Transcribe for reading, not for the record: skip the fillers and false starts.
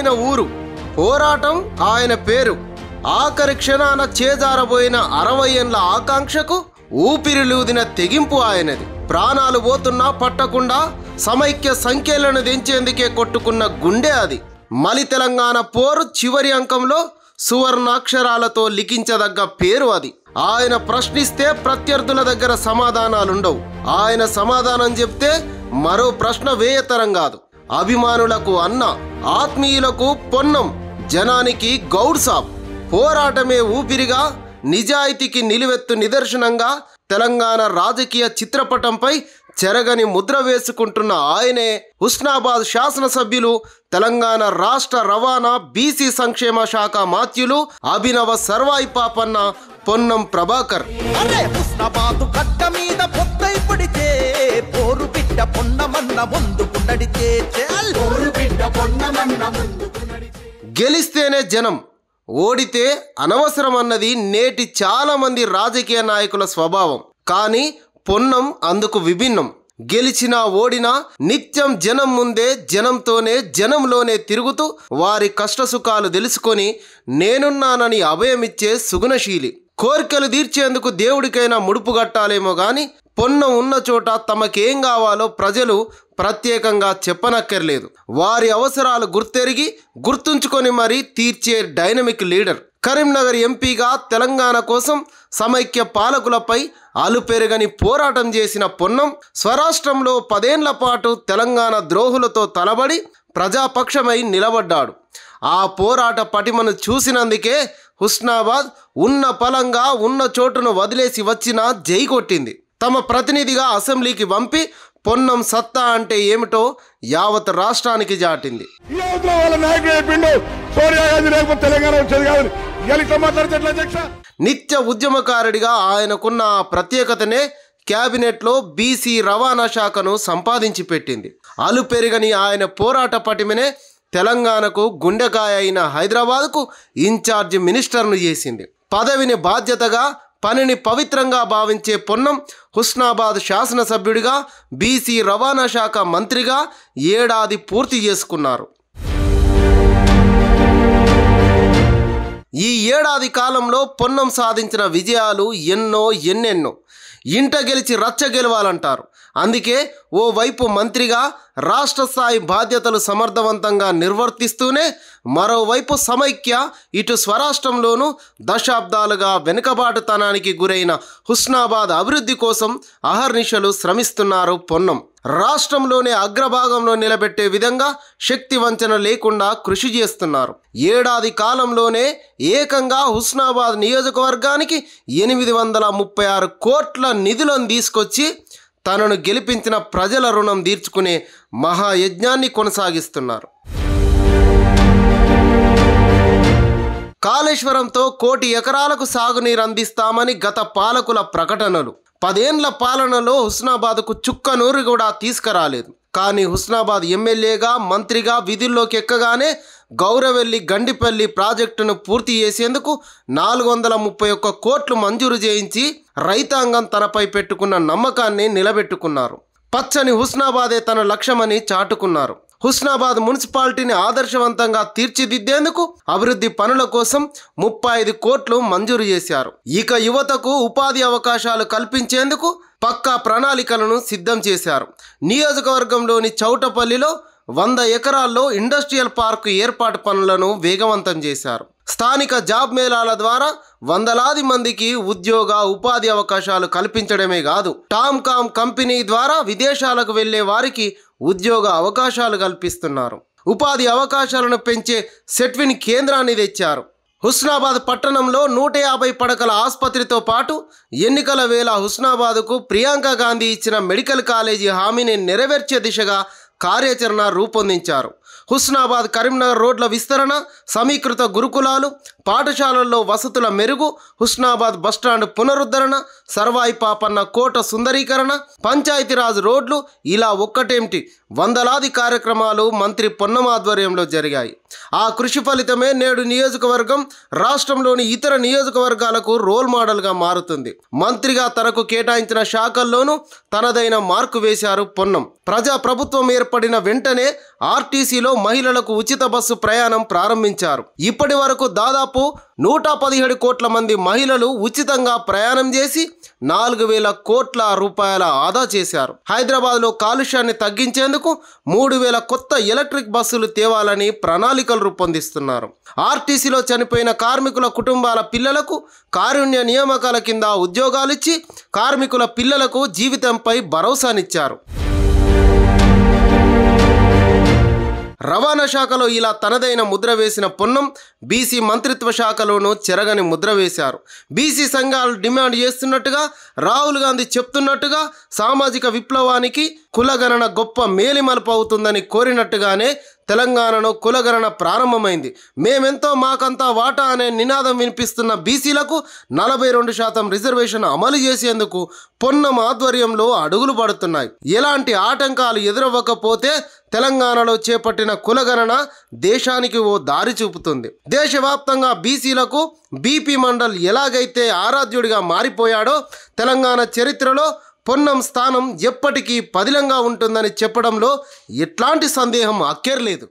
ఆయన ఊరు, పోరాటం ఆయన పేరు. ఆఖరి క్షణాన చేజారబోయిన 60 ఏళ్ల ఆకాంక్షకు ఊపిరిలూదిన తెగింపు ఆయనది. ప్రాణాలు పోతున్నా పట్టకుండా సమైక్య సంఖ్యలను దించేందుకే కొట్టుకున్న గుండె అది. మలి తెలంగాణ పోరు చివరి అంకంలో సువర్ణాక్షరాలతో లిఖించదగ్గ పేరు అది. ఆయన ప్రశ్నిస్తే ప్రత్యర్థుల దగ్గర సమాధానాలుండవు. ఆయన సమాధానం చెప్తే మరో ప్రశ్న వేయతరం కాదు. అభిమానులకు అన్న, ఆత్మీయులకు పొన్నం, జనానికి గౌడ్ సాబ్. పోరాటమే ఊపిరిగా, నిజాయితీకి నిలువెత్తు నిదర్శనంగా తెలంగాణ రాజకీయ చిత్రపటంపై చెరగని ముద్ర వేసుకుంటున్న ఆయనే హుస్నాబాద్ శాసనసభ్యులు, తెలంగాణ రాష్ట్ర రవాణా బీసీ సంక్షేమ శాఖ మాత్యులు, అభినవ సర్వాయి పాపన్న పొన్నం ప్రభాకర్. గెలిస్తేనే జనం, ఓడితే అనవసరం అన్నది నేటి చాలా మంది రాజకీయ నాయకుల స్వభావం. కానీ పొన్నం అందుకు విభిన్నం. గెలిచినా ఓడినా నిత్యం జనం ముందే, జనంతోనే, జనంలోనే తిరుగుతూ వారి కష్టసుఖాలు తెలుసుకొని నేనున్నానని అభయమిచ్చే సుగుణశీలి. కోరికలు తీర్చేందుకు దేవుడికైనా ముడుపు కట్టాలేమో గాని పొన్నం ఉన్న చోట తమకేం కావాలో ప్రజలు ప్రత్యేకంగా చెప్పనక్కర్లేదు. వారి అవసరాలు గుర్తెరిగి గుర్తుంచుకొని మరీ తీర్చే డైనమిక్ లీడర్. కరీంనగర్ ఎంపీగా తెలంగాణ కోసం సమైక్య పాలకులపై అలుపెరగని పోరాటం చేసిన పొన్నం స్వరాష్ట్రంలో 10 ఏళ్ల పాటు తెలంగాణ ద్రోహులతో తలబడి ప్రజాపక్షమై నిలబడ్డాడు. ఆ పోరాట పటిమను చూసినందుకే హుస్నాబాద్ ఉన్న పలంగా ఉన్న చోటును వదిలేసి వచ్చినా జై కొట్టింది. తమ ప్రతినిధిగా అసెంబ్లీకి పంపి పొన్నం సత్తా అంటే ఏమిటో యావత్ రాష్ట్రానికి చాటింది. నిత్య ఉద్యమకారుడిగా ఆయనకున్న ఆ ప్రత్యేకతనే క్యాబినెట్లో బీసీ రవాణా శాఖను సంపాదించి పెట్టింది. అలుపెరగని ఆయన పోరాట పటిమనే తెలంగాణకు గుండెకాయ అయిన హైదరాబాద్కు ఇన్ఛార్జ్ మినిస్టర్ను చేసింది. పదవిని బాధ్యతగా, పనిని పవిత్రంగా భావించే పొన్నం హుస్నాబాద్ శాసనసభ్యుడిగా, బీసీ రవాణా శాఖ మంత్రిగా ఏడాది పూర్తి చేసుకున్నారు. ఈ ఏడాది కాలంలో పొన్నం సాధించిన విజయాలు ఎన్నెన్నో. ఇంట గెలిచి రచ్చ గెలవాలంటారు. అందుకే ఓవైపు మంత్రిగా రాష్ట్ర స్థాయి బాధ్యతలు సమర్థవంతంగా నిర్వర్తిస్తూనే మరోవైపు సమైక్య, ఇటు స్వరాష్ట్రంలోనూ దశాబ్దాలుగా వెనుకబాటుతనానికి గురైన హుస్నాబాద్ అభివృద్ధి కోసం అహర్నిశలు శ్రమిస్తున్నారు పొన్నం. రాష్ట్రంలోనే అగ్రభాగంలో నిలబెట్టే విధంగా శక్తి వంచన లేకుండా కృషి చేస్తున్నారు. ఏడాది కాలంలోనే ఏకంగా హుస్నాబాద్ నియోజకవర్గానికి 836 కోట్ల నిధులను తీసుకొచ్చి తనను గెలిపించిన ప్రజల రుణం తీర్చుకునే మహాయజ్ఞాన్ని కొనసాగిస్తున్నారు. కాళేశ్వరంతో 1 కోటి ఎకరాలకు సాగునీరు అందిస్తామని గత పాలకుల ప్రకటనలు. 10 ఏళ్ల పాలనలో హుస్నాబాద్కు చుక్క నూరు కూడా తీసుకురాలేదు. కానీ హుస్నాబాద్ ఎమ్మెల్యేగా, మంత్రిగా విధుల్లోకి ఎక్కగానే గౌరవెల్లి గండిపల్లి ప్రాజెక్టును పూర్తి చేసేందుకు 431 కోట్లు మంజూరు చేయించి రైతాంగం తనపై పెట్టుకున్న నమ్మకాన్ని నిలబెట్టుకున్నారు. పచ్చని హుస్నాబాదే తన లక్ష్యమని చాటుకున్నారు. హుస్నాబాద్ మున్సిపాలిటీని ఆదర్శవంతంగా తీర్చిదిద్దేందుకు అభివృద్ధి పనుల కోసం 35 కోట్లు మంజూరు చేశారు. ఇక యువతకు ఉపాధి అవకాశాలు కల్పించేందుకు పక్కా ప్రణాళికలను సిద్ధం చేశారు. నియోజకవర్గంలోని చౌటపల్లిలో 100 ఎకరాల్లో ఇండస్ట్రియల్ పార్కు ఏర్పాటు పనులను వేగవంతం చేశారు. స్థానిక జాబ్ మేళాల ద్వారా వందలాది మందికి ఉద్యోగ, ఉపాధి అవకాశాలు కల్పించడమే కాదు, టామ్కామ్ కంపెనీ ద్వారా విదేశాలకు వెళ్లే వారికి ఉద్యోగ అవకాశాలు కల్పిస్తున్నారు. ఉపాధి అవకాశాలను పెంచే సెట్విన్ కేంద్రాన్ని తెచ్చారు. హుస్నాబాద్ పట్టణంలో 150 పడకల ఆసుపత్రితో పాటు ఎన్నికల వేళ హుస్నాబాద్కు ప్రియాంక గాంధీ ఇచ్చిన మెడికల్ కాలేజీ హామీని నెరవేర్చే దిశగా కార్యాచరణ రూపొందించారు. హుస్నాబాద్ కరీంనగర్ రోడ్ల విస్తరణ, సమీకృత గురుకులాలు, పాఠశాలల్లో వసతుల మెరుగు, హుస్నాబాద్ బస్టాండ్ పునరుద్ధరణ, సర్వాయి పాపన్న కోట సుందరీకరణ, పంచాయతీరాజ్ రోడ్లు, ఇలా ఒక్కటేమిటి వందలాది కార్యక్రమాలు మంత్రి పొన్నం ఆధ్వర్యంలో జరిగాయి. ఆ కృషి ఫలితమే నేడు నియోజకవర్గం రాష్ట్రంలోని ఇతర నియోజకవర్గాలకు రోల్ మోడల్గా మారుతుంది. మంత్రిగా తనకు కేటాయించిన శాఖల్లోనూ తనదైన మార్కు వేశారు పొన్నం. ప్రభుత్వం ఏర్పడిన వెంటనే ఆర్టీసీలో మహిళలకు ఉచిత బస్సు ప్రయాణం ప్రారంభించారు. ఇప్పటి వరకు దాదాపు 117 కోట్ల మంది మహిళలు ఉచితంగా ప్రయాణం చేసి 4,000 కోట్ల రూపాయల ఆదా చేశారు. హైదరాబాద్లో కాలుష్యాన్ని తగ్గించేందుకు 3,000 కొత్త ఎలక్ట్రిక్ బస్సులు తేవాలని ప్రణాళికలు రూపొందిస్తున్నారు. ఆర్టీసీలో చనిపోయిన కార్మికుల కుటుంబాల పిల్లలకు కారుణ్య నియామకాల కింద ఉద్యోగాలిచ్చి కార్మికుల పిల్లలకు జీవితంపై భరోసానిచ్చారు. రవాణా శాఖలో ఇలా తనదైన ముద్ర వేసిన పొన్నం బీసీ మంత్రిత్వ శాఖలోనూ చెరగని ముద్ర వేశారు. బీసీ సంఘాలు డిమాండ్ చేస్తున్నట్టుగా, రాహుల్ గాంధీ చెప్తున్నట్టుగా సామాజిక విప్లవానికి కులగణన గొప్ప మేలిమలుపు అవుతుందని కోరినట్టుగానే తెలంగాణలో కులగణన ప్రారంభమైంది. మేమెంతో మాకంతా వాటా అనే నినాదం వినిపిస్తున్న బీసీలకు 42% రిజర్వేషన్ అమలు చేసేందుకు పొన్నం ఆధ్వర్యంలో అడుగులు పడుతున్నాయి. ఎలాంటి ఆటంకాలు ఎదురవ్వకపోతే తెలంగాణలో చేపట్టిన కులగణన దేశానికి ఓ దారి చూపుతుంది. దేశవ్యాప్తంగా బీసీలకు బీపీ మండల్ ఎలాగైతే ఆరాధ్యుడిగా మారిపోయాడో తెలంగాణ చరిత్రలో పొన్నం స్థానం ఎప్పటికీ పదిలంగా ఉంటుందని చెప్పడంలో ఎట్లాంటి సందేహం అక్కర్లేదు.